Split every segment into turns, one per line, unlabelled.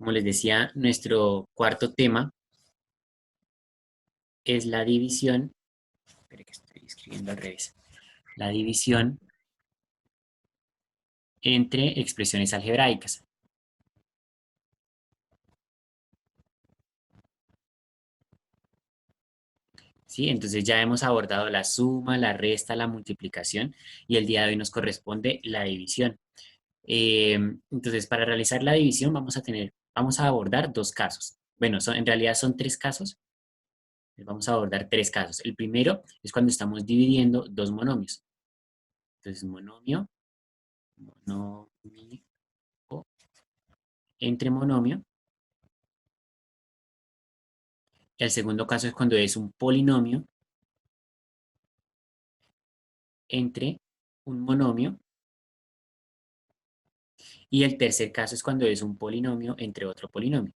Como les decía, nuestro cuarto tema es la división. Espere que estoy escribiendo al revés. La división entre expresiones algebraicas. ¿Sí? Entonces ya hemos abordado la suma, la resta, la multiplicación y el día de hoy nos corresponde la división. Entonces, para realizar la división vamos a abordar dos casos. Bueno, en realidad son tres casos. Vamos a abordar tres casos. El primero es cuando estamos dividiendo dos monomios. Entonces, monomio entre monomio. El segundo caso es cuando es un polinomio entre un monomio. Y el tercer caso es cuando es un polinomio entre otro polinomio.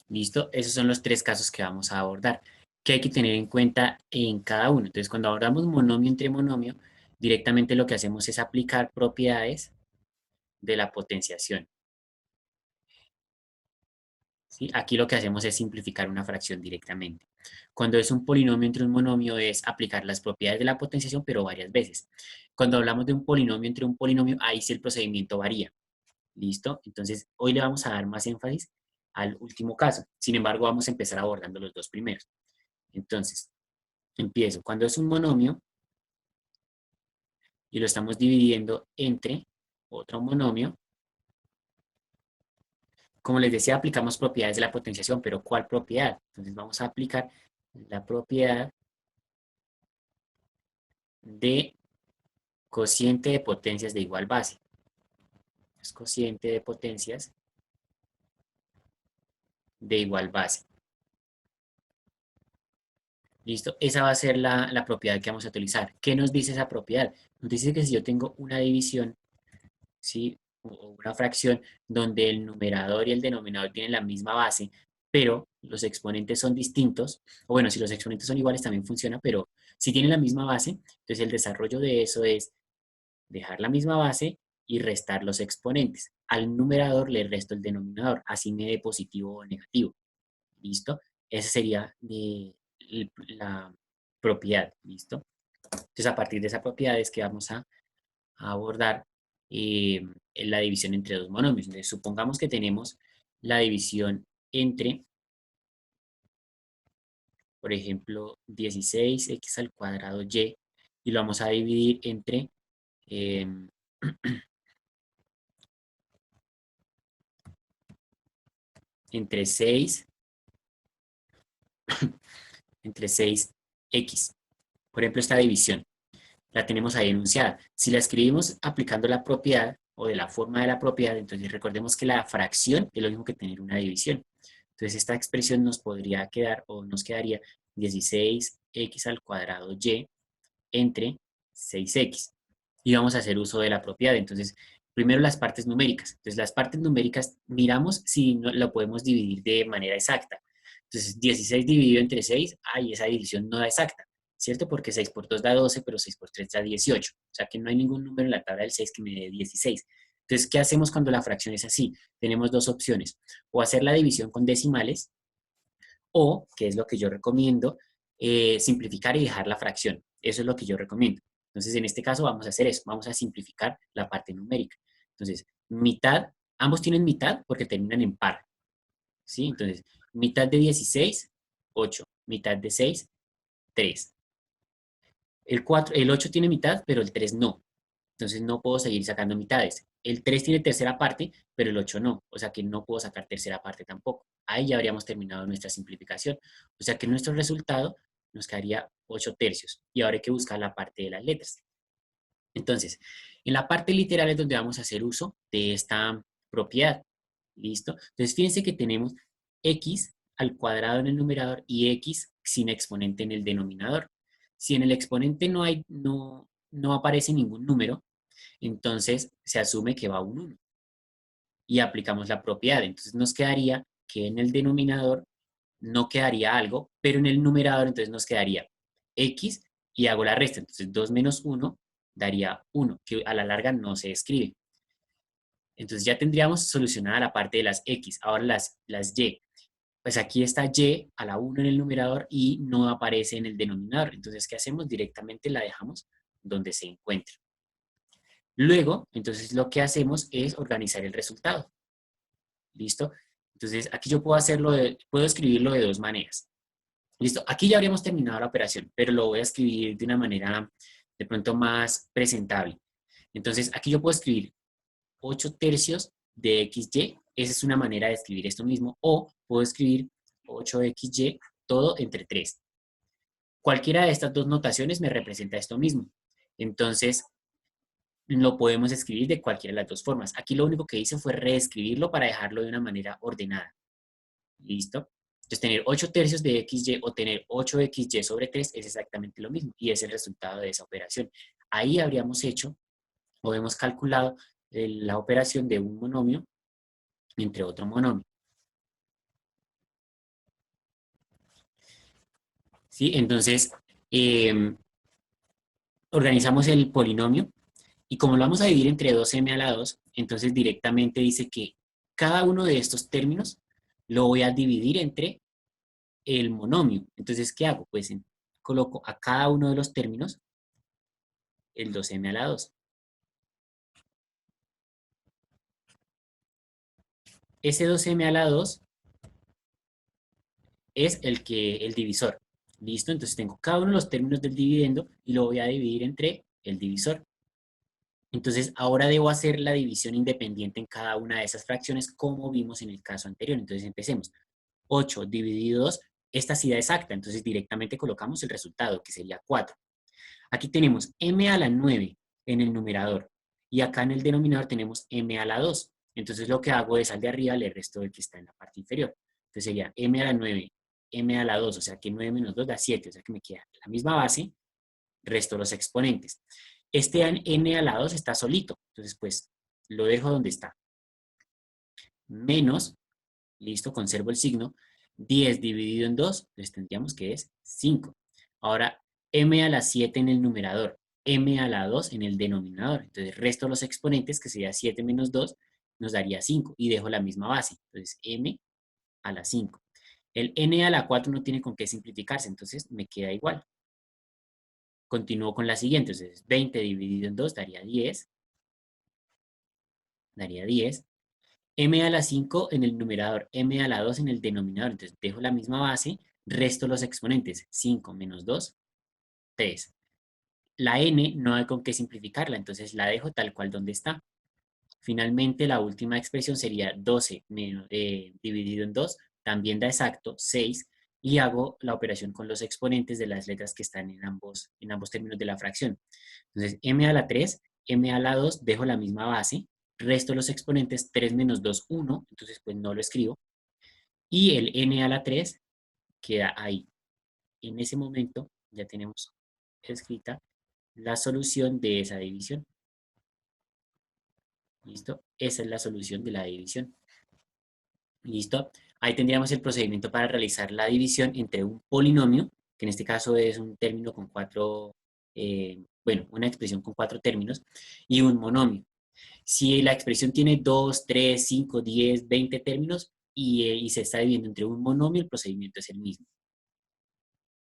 ¿Listo? Esos son los tres casos que vamos a abordar. ¿Qué hay que tener en cuenta en cada uno? Entonces, cuando abordamos monomio entre monomio, directamente lo que hacemos es aplicar propiedades de la potenciación. ¿Sí? Aquí lo que hacemos es simplificar una fracción directamente. Cuando es un polinomio entre un monomio es aplicar las propiedades de la potenciación, pero varias veces. Cuando hablamos de un polinomio entre un polinomio, ahí sí el procedimiento varía. ¿Listo? Entonces, hoy le vamos a dar más énfasis al último caso. Sin embargo, vamos a empezar abordando los dos primeros. Entonces, empiezo. Cuando es un monomio y lo estamos dividiendo entre otro monomio, como les decía, aplicamos propiedades de la potenciación, pero ¿cuál propiedad? Entonces vamos a aplicar la propiedad de cociente de potencias de igual base. Es cociente de potencias de igual base. ¿Listo? Esa va a ser la propiedad que vamos a utilizar. ¿Qué nos dice esa propiedad? Nos dice que si yo tengo una división, ¿sí? O una fracción donde el numerador y el denominador tienen la misma base, pero los exponentes son distintos, o bueno, si los exponentes son iguales también funciona, pero si tienen la misma base, entonces el desarrollo de eso es dejar la misma base y restar los exponentes. Al numerador le resto el denominador, así me dé positivo o negativo. ¿Listo? Esa sería la propiedad. ¿Listo? Entonces, a partir de esa propiedad es que vamos a abordar la división entre dos monomios. Entonces, supongamos que tenemos la división entre, por ejemplo, 16x al cuadrado y lo vamos a dividir eh, entre 6 entre 6x. Por ejemplo, esta división la tenemos ahí enunciada. Si la escribimos aplicando la propiedad o de la forma de la propiedad, entonces recordemos que la fracción es lo mismo que tener una división. Entonces esta expresión nos podría quedar o nos quedaría 16x al cuadrado y entre 6x. Y vamos a hacer uso de la propiedad. Entonces, primero las partes numéricas. Entonces las partes numéricas miramos si no, lo podemos dividir de manera exacta. Entonces 16 dividido entre 6, esa división no da exacta. ¿Cierto? Porque 6 por 2 da 12, pero 6 por 3 da 18. O sea que no hay ningún número en la tabla del 6 que me dé 16. Entonces, ¿qué hacemos cuando la fracción es así? Tenemos dos opciones. O hacer la división con decimales, o, que es lo que yo recomiendo, simplificar y dejar la fracción. Eso es lo que yo recomiendo. Entonces, en este caso vamos a hacer eso. Vamos a simplificar la parte numérica. Entonces, mitad, ambos tienen mitad porque terminan en par. ¿Sí? Entonces, mitad de 16, 8. Mitad de 6, 3. El 8 tiene mitad, pero el 3 no. Entonces no puedo seguir sacando mitades. El 3 tiene tercera parte, pero el 8 no. O sea que no puedo sacar tercera parte tampoco. Ahí ya habríamos terminado nuestra simplificación. O sea que nuestro resultado nos quedaría 8 tercios. Y ahora hay que buscar la parte de las letras. Entonces, en la parte literal es donde vamos a hacer uso de esta propiedad. ¿Listo? Entonces, fíjense que tenemos x al cuadrado en el numerador y x sin exponente en el denominador. Si en el exponente no aparece ningún número, entonces se asume que va un 1 y aplicamos la propiedad. Entonces nos quedaría que en el denominador no quedaría algo, pero en el numerador entonces nos quedaría x y hago la resta. Entonces 2 menos 1 daría 1, que a la larga no se escribe. Entonces ya tendríamos solucionada la parte de las X. Ahora las Y. Pues aquí está Y a la 1 en el numerador y no aparece en el denominador. Entonces, ¿qué hacemos? Directamente la dejamos donde se encuentra. Luego, entonces lo que hacemos es organizar el resultado. ¿Listo? Entonces, aquí yo puedo escribirlo de dos maneras. ¿Listo? Aquí ya habríamos terminado la operación, pero lo voy a escribir de una manera de pronto más presentable. Entonces, aquí yo puedo escribir 8 tercios de XY. Esa es una manera de escribir esto mismo. O puedo escribir 8XY todo entre 3. Cualquiera de estas dos notaciones me representa esto mismo. Entonces, lo podemos escribir de cualquiera de las dos formas. Aquí lo único que hice fue reescribirlo para dejarlo de una manera ordenada. ¿Listo? Entonces, tener 8 tercios de XY o tener 8XY sobre 3 es exactamente lo mismo y es el resultado de esa operación. Ahí habríamos hecho o hemos calculado la operación de un monomio entre otro monomio. ¿Sí? Entonces, organizamos el polinomio y como lo vamos a dividir entre 2m a la 2, entonces directamente dice que cada uno de estos términos lo voy a dividir entre el monomio. Entonces, ¿qué hago? Pues coloco a cada uno de los términos el 2m a la 2. Ese 2m a la 2 es el divisor. ¿Listo? Entonces tengo cada uno de los términos del dividendo y lo voy a dividir entre el divisor. Entonces ahora debo hacer la división independiente en cada una de esas fracciones como vimos en el caso anterior. Entonces empecemos. 8 dividido 2, esta sí da exacta, entonces directamente colocamos el resultado, que sería 4. Aquí tenemos m a la 9 en el numerador y acá en el denominador tenemos m a la 2. Entonces lo que hago es al de arriba le resto el que está en la parte inferior. Entonces sería m a la 9, m a la 2, o sea que 9 menos 2 da 7, o sea que me queda la misma base, resto los exponentes. Este n a la 2 está solito, entonces pues lo dejo donde está. Menos, listo, conservo el signo, 10 dividido en 2, entonces tendríamos que es 5. Ahora, m a la 7 en el numerador, m a la 2 en el denominador. Entonces, resto los exponentes, que sería 7 menos 2, nos daría 5. Y dejo la misma base. Entonces, m a la 5. El n a la 4 no tiene con qué simplificarse, entonces me queda igual. Continúo con la siguiente. Entonces, 20 dividido en 2 daría 10. Daría 10. M a la 5 en el numerador, m a la 2 en el denominador. Entonces, dejo la misma base, resto los exponentes. 5 menos 2, 3. La n no hay con qué simplificarla, entonces la dejo tal cual donde está. Finalmente, la última expresión sería 12 dividido en 2, también da exacto 6, y hago la operación con los exponentes de las letras que están en ambos términos de la fracción. Entonces, m a la 3, m a la 2, dejo la misma base, resto los exponentes, 3 menos 2, 1, entonces pues no lo escribo, y el n a la 3 queda ahí. En ese momento ya tenemos escrita la solución de esa división. ¿Listo? Esa es la solución de la división. ¿Listo? Ahí tendríamos el procedimiento para realizar la división entre un polinomio, que en este caso es un término con una expresión con 4 términos, y un monomio. Si la expresión tiene 2, 3, 5, 10, 20 términos y se está dividiendo entre un monomio, el procedimiento es el mismo.